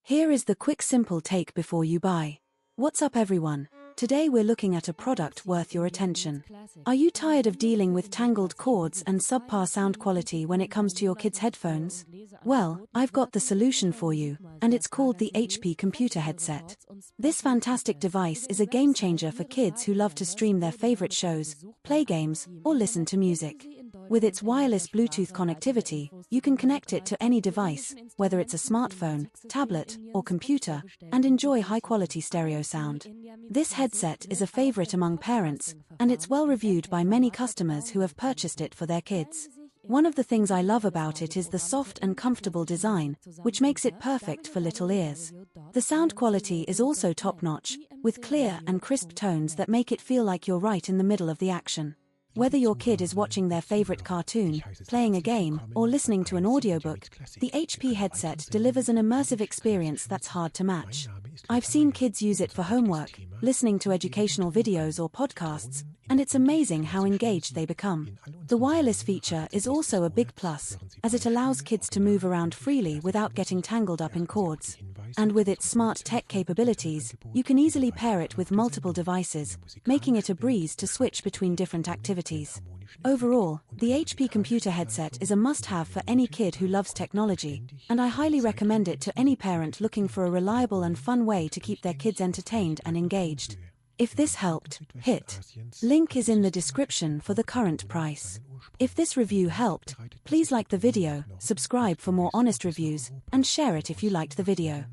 Here is the quick simple take before you buy. What's up everyone? Today we're looking at a product worth your attention. Are you tired of dealing with tangled cords and subpar sound quality when it comes to your kids' headphones? Well, I've got the solution for you, and it's called the HP Computer Headset. This fantastic device is a game changer for kids who love to stream their favorite shows, play games, or listen to music. With its wireless Bluetooth connectivity, you can connect it to any device, whether it's a smartphone, tablet, or computer, and enjoy high-quality stereo sound. This headset is a favorite among parents, and it's well reviewed by many customers who have purchased it for their kids. One of the things I love about it is the soft and comfortable design, which makes it perfect for little ears. The sound quality is also top-notch, with clear and crisp tones that make it feel like you're right in the middle of the action. Whether your kid is watching their favorite cartoon, playing a game, or listening to an audiobook, the HP headset delivers an immersive experience that's hard to match. I've seen kids use it for homework, listening to educational videos or podcasts, and it's amazing how engaged they become. The wireless feature is also a big plus, as it allows kids to move around freely without getting tangled up in cords. And with its smart tech capabilities, you can easily pair it with multiple devices, making it a breeze to switch between different activities. Overall, the HP Computer Headset is a must-have for any kid who loves technology, and I highly recommend it to any parent looking for a reliable and fun way to keep their kids entertained and engaged. If this helped, hit link is in the description for the current price. If this review helped, please like the video, subscribe for more honest reviews, and share it if you liked the video.